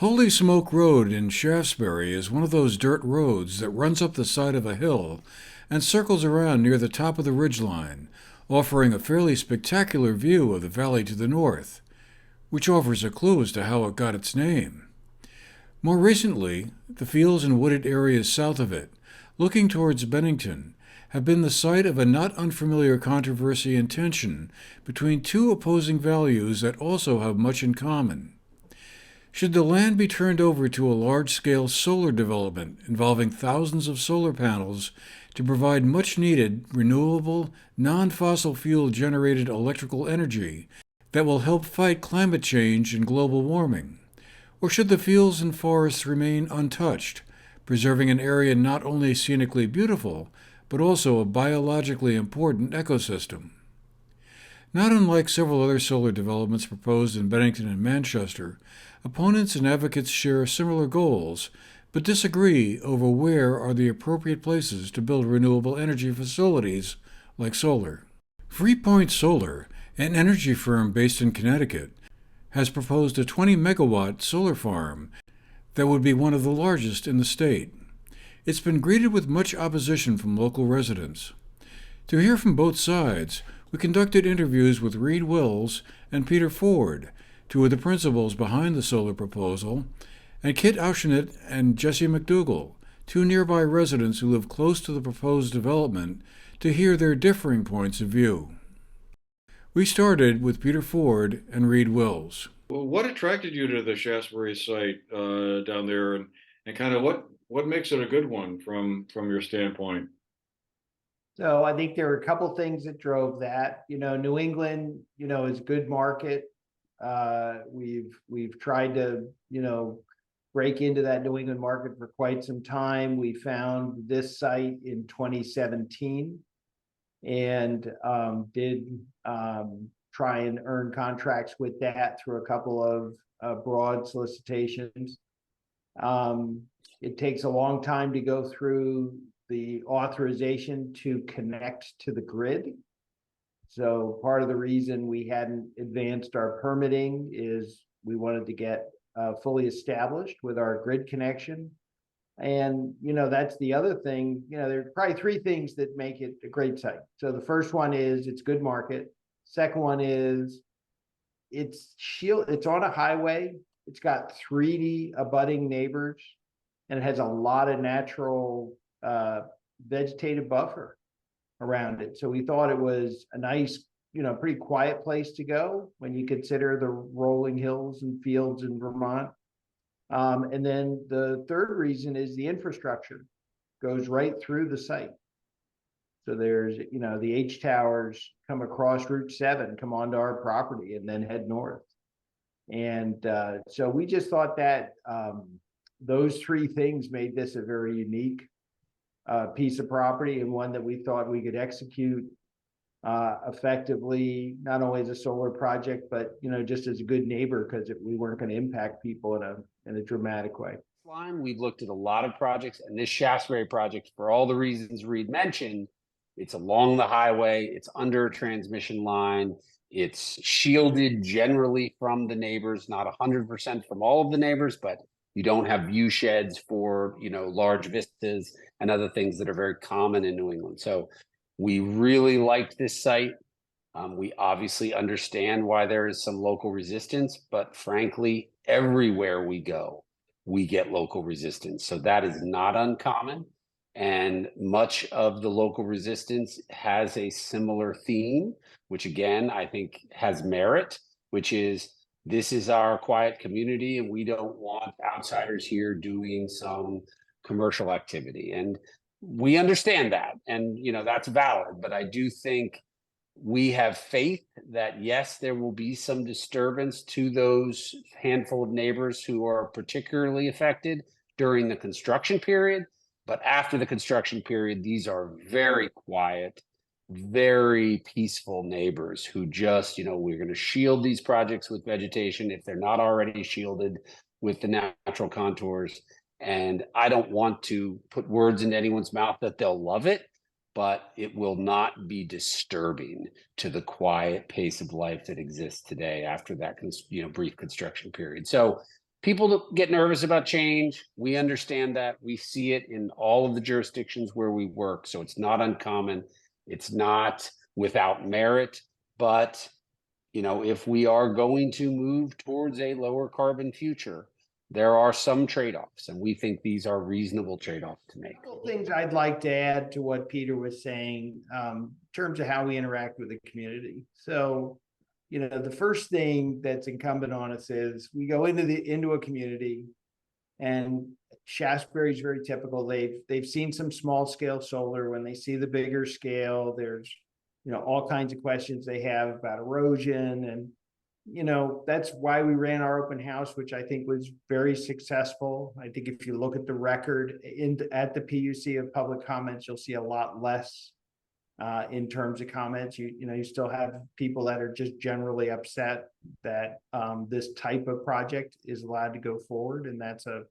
Holy Smoke Road in Shaftsbury is one of those dirt roads that runs up the side of a hill and circles around near the top of the ridgeline, offering a fairly spectacular view of the valley to the north, which offers a clue as to how it got its name. More recently, the fields and wooded areas south of it, looking towards Bennington, have been the site of a not unfamiliar controversy and tension between two opposing values that also have much in common. Should the land be turned over to a large-scale solar development involving thousands of solar panels to provide much-needed, renewable, non-fossil fuel-generated electrical energy that will help fight climate change and global warming? Or should the fields and forests remain untouched, preserving an area not only scenically beautiful, but also a biologically important ecosystem? Not unlike several other solar developments proposed in Bennington and Manchester, opponents and advocates share similar goals, but disagree over where are the appropriate places to build renewable energy facilities like solar. Freepoint Solar, an energy firm based in Connecticut, has proposed a 20-megawatt solar farm that would be one of the largest in the state. It's been greeted with much opposition from local residents. To hear from both sides, we conducted interviews with Reed Wills and Peter Ford, two of the principals behind the solar proposal, and Kit Auchinit and Jesse McDougall, two nearby residents who live close to the proposed development, to hear their differing points of view. We started with Peter Ford and Reed Wills. Well, what attracted you to the Shaftsbury site down there, and kind of what makes it a good one from your standpoint? So I think there were a couple things that drove that. New England, is a good market. We've tried to, break into that New England market for quite some time. We found this site in 2017 and did try and earn contracts with that through a couple of broad solicitations. It takes a long time to go through the authorization to connect to the grid. So part of the reason we hadn't advanced our permitting is we wanted to get fully established with our grid connection. And, that's the other thing. There are probably three things that make it a great site. So the first one is it's good market. Second one is it's on a highway. It's got 3 abutting neighbors, and it has a lot of natural vegetative buffer around it. So we thought it was a nice, pretty quiet place to go when you consider the rolling hills and fields in Vermont. And then the third reason is the infrastructure goes right through the site. So there's, the H towers come across Route 7, come onto our property, and then head north. And so we just thought that those three things made this a very unique piece of property, and one that we thought we could execute effectively, not only as a solar project, but just as a good neighbor, because we weren't going to impact people in a dramatic way. We've looked at a lot of projects, and this Shaftsbury project, for all the reasons Reed mentioned, it's along the highway, it's under a transmission line, it's shielded generally from the neighbors, not 100% from all of the neighbors, but you don't have view sheds for, large vistas and other things that are very common in New England. So we really liked this site. We obviously understand why there is some local resistance, but frankly, everywhere we go, we get local resistance. So that is not uncommon. And much of the local resistance has a similar theme, which again, I think has merit, which is this is our quiet community and we don't want outsiders here doing some commercial activity. And we understand that, and that's valid, but I do think we have faith that yes, there will be some disturbance to those handful of neighbors who are particularly affected during the construction period. But after the construction period, these are very quiet, very peaceful neighbors who just, we're going to shield these projects with vegetation if they're not already shielded with the natural contours. And I don't want to put words into anyone's mouth that they'll love it, but it will not be disturbing to the quiet pace of life that exists today after that brief construction period. So People get nervous about change. We understand that. We see it in all of the jurisdictions where we work. So it's not uncommon. It's not without merit. But, if we are going to move towards a lower carbon future, there are some trade-offs, and we think these are reasonable trade-offs to make. Couple things I'd like to add to what Peter was saying, in terms of how we interact with the community. So, the first thing that's incumbent on us is we go into a community, and Shaftsbury is very typical. They've seen some small scale solar. When they see the bigger scale, there's all kinds of questions they have about erosion, and that's why we ran our open house, which I think was very successful. I think if you look at the record at the PUC of public comments, you'll see a lot less in terms of comments. You still have people that are just generally upset that this type of project is allowed to go forward, and that's a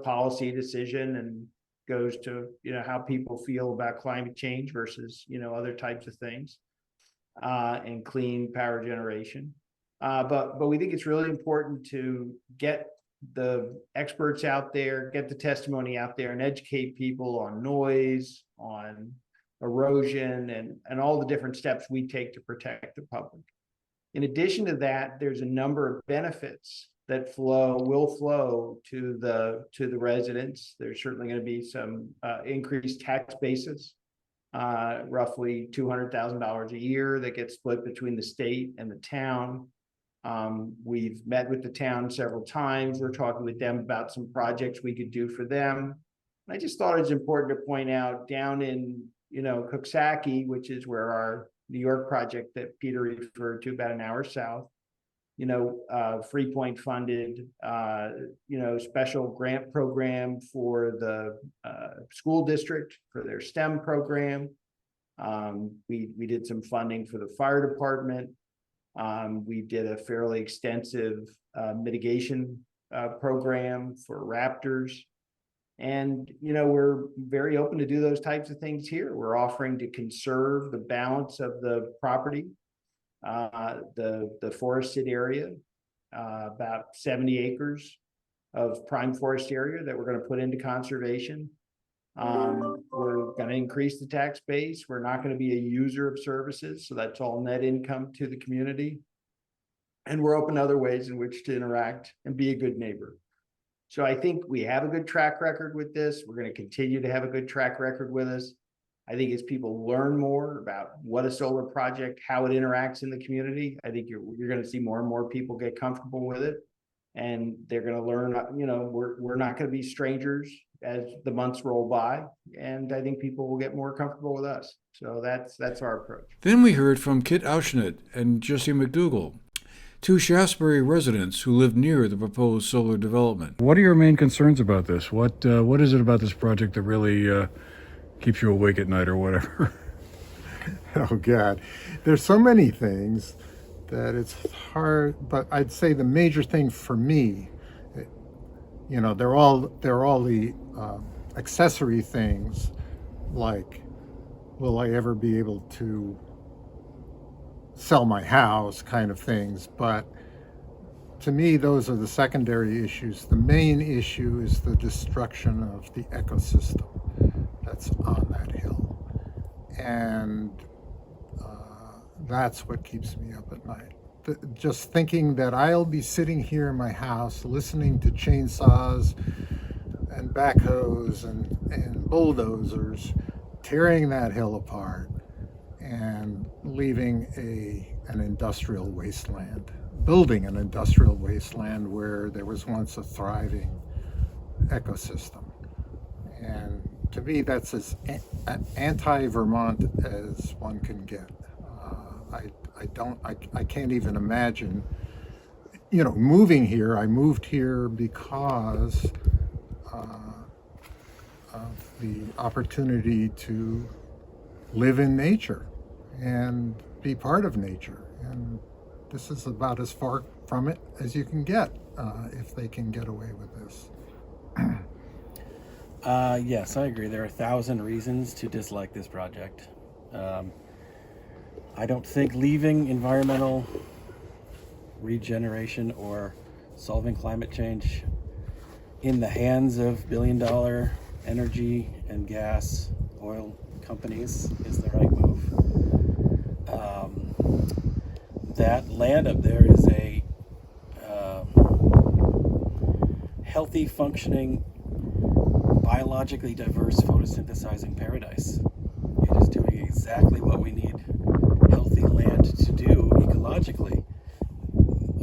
policy decision, and goes to how people feel about climate change versus other types of things, and clean power generation. But we think it's really important to get the experts out there, get the testimony out there, and educate people on noise, on erosion, and all the different steps we take to protect the public. In addition to that, there's a number of benefits that will flow to the residents. There's certainly going to be some increased tax basis, roughly $200,000 a year that gets split between the state and the town. We've met with the town several times. We're talking with them about some projects we could do for them. I just thought it's important to point out down in Coxsackie, which is where our New York project that Peter referred to, about an hour south, Freepoint funded, special grant program for the school district for their STEM program. We did some funding for the fire department. We did a fairly extensive mitigation program for raptors. And, we're very open to do those types of things here. We're offering to conserve the balance of the property, the forested area, about 70 acres of prime forest area that we're going to put into conservation. We're going to increase the tax base. We're not going to be a user of services, so that's all net income to the community. And we're open to other ways in which to interact and be a good neighbor. So I think we have a good track record with this. We're going to continue to have a good track record with us. I think as people learn more about what a solar project, how it interacts in the community, I think you're going to see more and more people get comfortable with it. And they're going to learn, we're not going to be strangers as the months roll by. And I think people will get more comfortable with us. So that's our approach. Then we heard from Kit Auschnitt and Jesse McDougall, two Shaftsbury residents who live near the proposed solar development. What are your main concerns about this? What is it about this project that really keeps you awake at night or whatever? Oh God, there's so many things that it's hard, but I'd say the major thing for me, they're all the accessory things, like, will I ever be able to sell my house kind of things. But to me, those are the secondary issues. The main issue is the destruction of the ecosystem that's on that hill. And that's what keeps me up at night. Just thinking that I'll be sitting here in my house listening to chainsaws and backhoes and bulldozers tearing that hill apart and leaving an industrial wasteland, building an industrial wasteland where there was once a thriving ecosystem. And to me, that's as anti-Vermont as one can get. I can't even imagine, moving here. I moved here because of the opportunity to live in nature and be part of nature. And this is about as far from it as you can get, if they can get away with this. Yes, I agree. There are 1,000 reasons to dislike this project. I don't think leaving environmental regeneration or solving climate change in the hands of billion-dollar energy and gas, oil companies is the right move. That land up there is a healthy, functioning, biologically diverse photosynthesizing paradise. It is doing exactly what we need healthy land to do ecologically.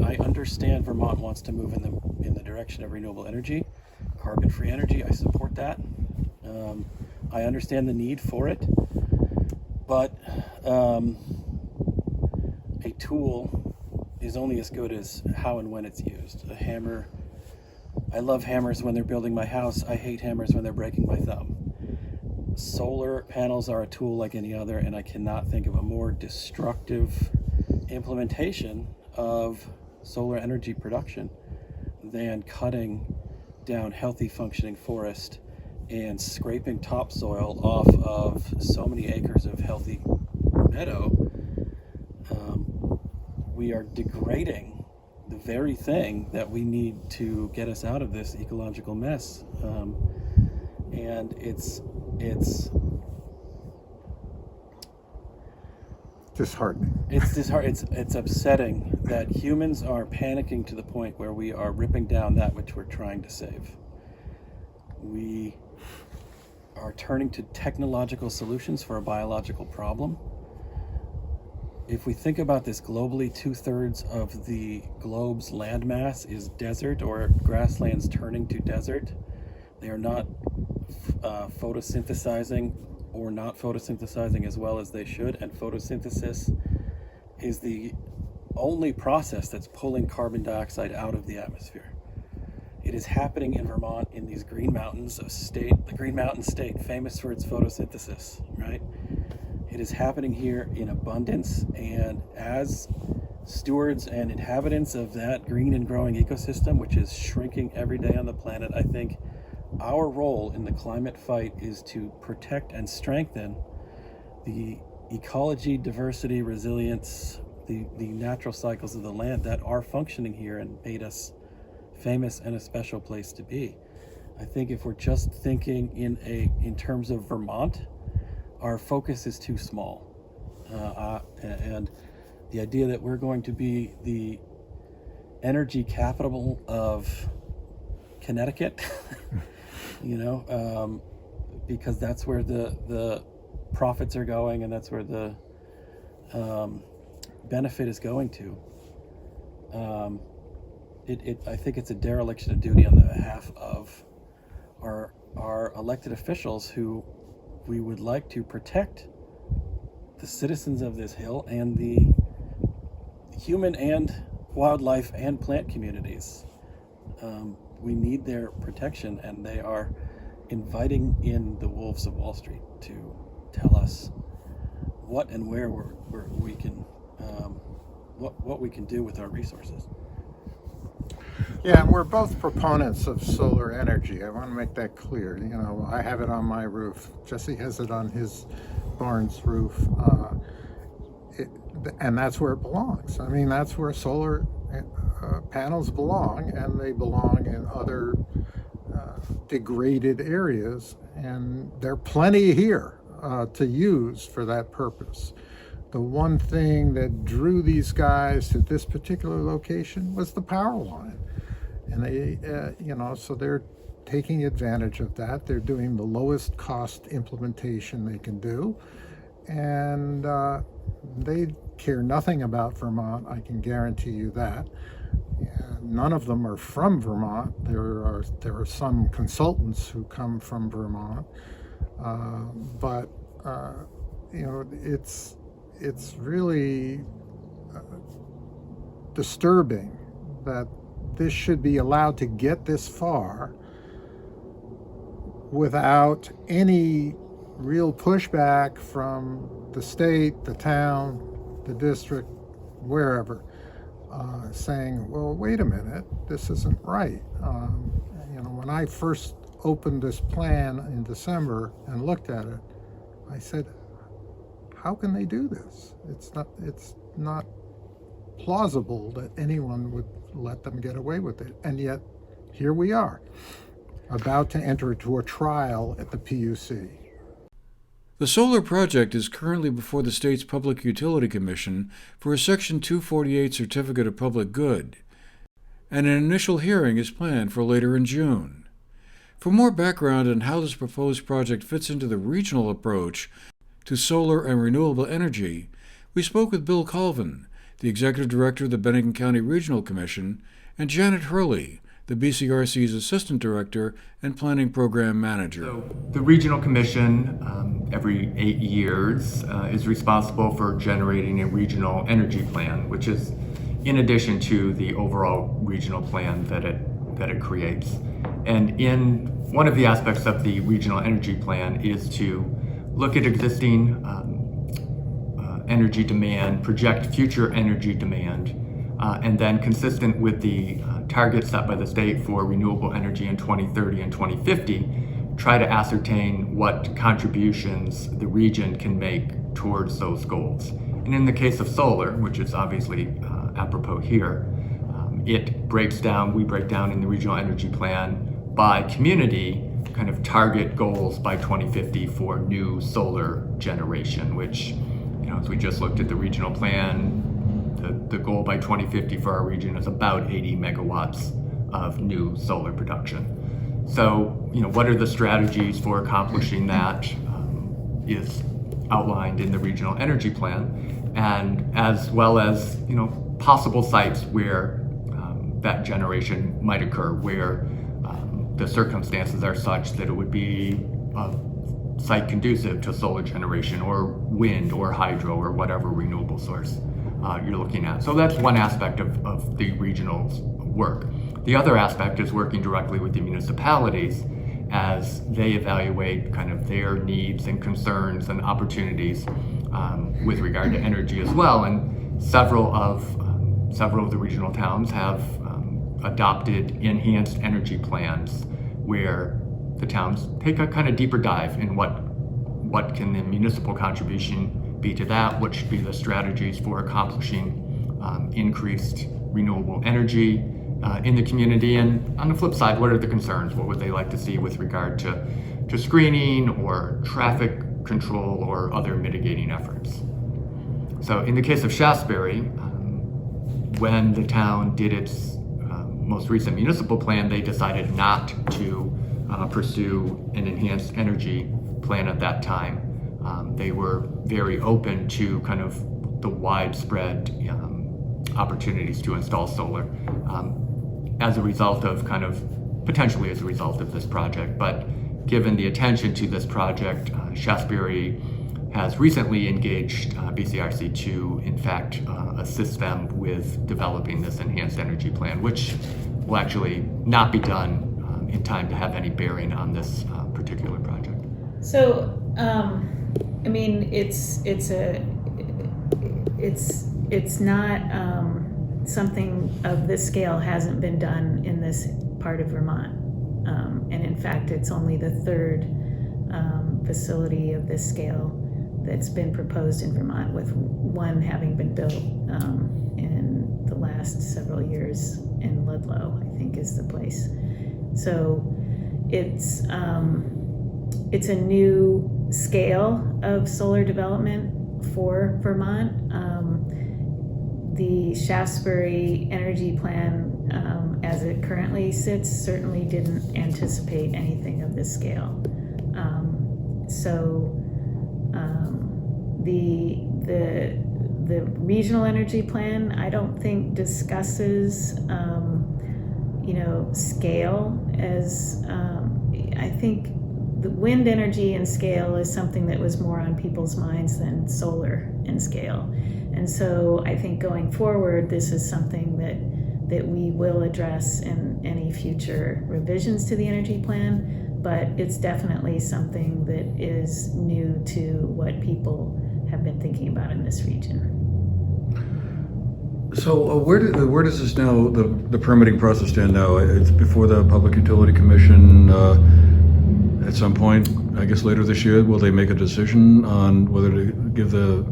I understand Vermont wants to move in the direction of renewable energy, carbon-free energy. I support that. I understand the need for it, but a tool is only as good as how and when it's used. A hammer. I love hammers when they're building my house. I hate hammers when they're breaking my thumb. Solar panels are a tool like any other, and I cannot think of a more destructive implementation of solar energy production than cutting down healthy functioning forest and scraping topsoil off of so many acres of healthy meadow. We are degrading the very thing that we need to get us out of this ecological mess. And it's Disheartening. It's upsetting that humans are panicking to the point where we are ripping down that which we're trying to save. We are turning to technological solutions for a biological problem. If we think about this globally, 2/3 of the globe's landmass is desert or grasslands turning to desert. They are not photosynthesizing or not photosynthesizing as well as they should, and photosynthesis is the only process that's pulling carbon dioxide out of the atmosphere. It is happening in Vermont in these green mountains of state, the Green Mountain State, famous for its photosynthesis, right? It is happening here in abundance, and as stewards and inhabitants of that green and growing ecosystem, which is shrinking every day on the planet, I think our role in the climate fight is to protect and strengthen the ecology, diversity, resilience, the natural cycles of the land that are functioning here and made us famous and a special place to be. I think if we're just thinking in terms of Vermont, our focus is too small. And the idea that we're going to be the energy capital of Connecticut, because that's where the profits are going and that's where the benefit is going to. I think it's a dereliction of duty on the behalf of our elected officials who we would like to protect the citizens of this hill and the human and wildlife and plant communities. We need their protection, and they are inviting in the wolves of Wall Street to tell us what and where we can what we can do with our resources. Yeah, and we're both proponents of solar energy. I want to make that clear. I have it on my roof. Jesse has it on his barn's roof. And that's where it belongs. I mean, that's where solar panels belong, and they belong in other degraded areas. And there are plenty here to use for that purpose. The one thing that drew these guys to this particular location was the power line. And they, so they're taking advantage of that. They're doing the lowest cost implementation they can do. And they care nothing about Vermont, I can guarantee you that. None of them are from Vermont. There are some consultants who come from Vermont. But it's really disturbing that this should be allowed to get this far without any real pushback from the state, the town, the district, wherever, saying, well, wait a minute, this isn't right. When I first opened this plan in December and looked at it, I said, how can they do this? It's not plausible that anyone would let them get away with it. And yet, here we are, about to enter into a trial at the PUC. The solar project is currently before the state's Public Utility Commission for a Section 248 Certificate of Public Good, and an initial hearing is planned for later in June. For more background on how this proposed project fits into the regional approach to solar and renewable energy, we spoke with Bill Colvin, the Executive Director of the Bennington County Regional Commission, and Janet Hurley, the BCRC's Assistant Director and Planning Program Manager. So the Regional Commission, every 8 years, is responsible for generating a regional energy plan, which is in addition to the overall regional plan that it creates. And in one of the aspects of the regional energy plan is to look at existing energy demand, project future energy demand, and then consistent with the targets set by the state for renewable energy in 2030 and 2050, try to ascertain what contributions the region can make towards those goals. And in the case of solar, which is obviously apropos here, we break down in the regional energy plan by community kind of target goals by 2050 for new solar generation, which, as we just looked at the regional plan, the goal by 2050 for our region is about 80 megawatts of new solar production. So, what are the strategies for accomplishing that is outlined in the regional energy plan, and as well as, possible sites where that generation might occur, where the circumstances are such that it would be a site conducive to solar generation or wind or hydro or whatever renewable source you're looking at. So that's one aspect of the regional work. The other aspect is working directly with the municipalities as they evaluate kind of their needs and concerns and opportunities with regard to energy as well. And several of the regional towns have adopted enhanced energy plans where the towns take a kind of deeper dive in what can the municipal contribution be to that, what should be the strategies for accomplishing increased renewable energy in the community, and on the flip side, what are the concerns? What would they like to see with regard to screening or traffic control or other mitigating efforts? So in the case of Shaftsbury, when the town did its most recent municipal plan, they decided not to pursue an enhanced energy plan at that time. They were very open to kind of the widespread opportunities to install solar as a result of potentially as a result of this project. But given the attention to this project, Shaftsbury has recently engaged BCRC to, in fact, assist them with developing this enhanced energy plan, which will actually not be done in time to have any bearing on this particular project. So, I mean, it's not something of this scale hasn't been done in this part of Vermont, and in fact, it's only the third facility of this scale that's been proposed in Vermont, with one having been built in the last several years in Ludlow, I think is the place. So it's a new scale of solar development for Vermont. The Shaftsbury Energy Plan, as it currently sits, certainly didn't anticipate anything of this scale. The regional energy plan, I don't think discusses, scale as, I think the wind energy and scale is something that was more on people's minds than solar and scale. And so I think going forward, this is something that we will address in any future revisions to the energy plan, but it's definitely something that is new to what people have been thinking about in this region. So where does this now, the permitting process stand now? It's before the Public Utility Commission at some point, I guess later this year, will they make a decision on whether to give the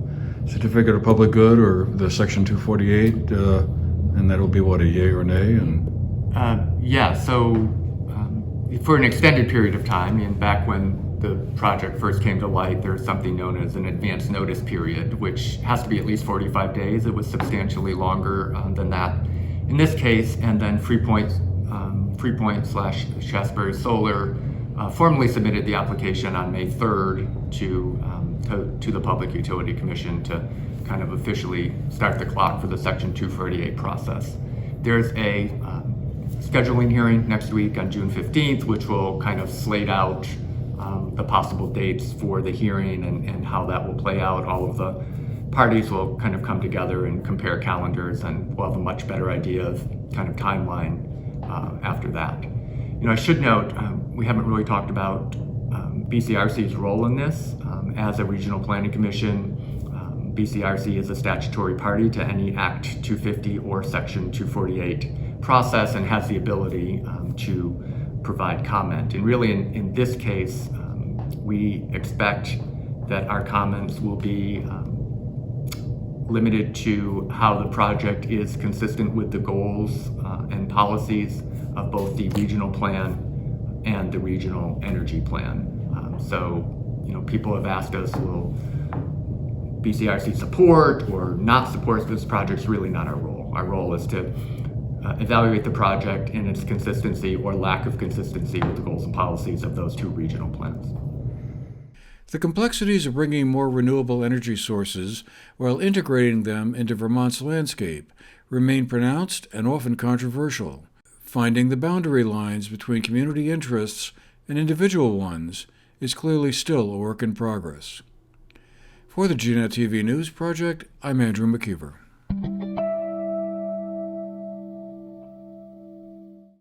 certificate of public good or the Section 248, and that'll be what, a yay or nay? Yeah, so for an extended period of time, and back when the project first came to light, there's something known as an advance notice period, which has to be at least 45 days. It was substantially longer than that in this case. And then Freepoint Shaftsbury Solar formally submitted the application on May 3rd to the Public Utility Commission to kind of officially start the clock for the Section 248 process. There's a scheduling hearing next week on June 15th, which will kind of slate out the possible dates for the hearing and how that will play out. All of the parties will kind of come together and compare calendars, and we'll have a much better idea of kind of timeline after that. You know, I should note, we haven't really talked about BCRC's role in this. As a regional planning commission, BCRC is a statutory party to any Act 250 or Section 248 process and has the ability to provide comment. And really in this case, we expect that our comments will be limited to how the project is consistent with the goals and policies of both the regional plan and the regional energy plan. So, you know, people have asked us, will BCRC support or not support this project? Is really not our role. Our role is to evaluate the project and its consistency or lack of consistency with the goals and policies of those two regional plans. The complexities of bringing more renewable energy sources while integrating them into Vermont's landscape remain pronounced and often controversial. Finding the boundary lines between community interests and individual ones is clearly still a work in progress. For the GNAT-TV News Project, I'm Andrew McKeever.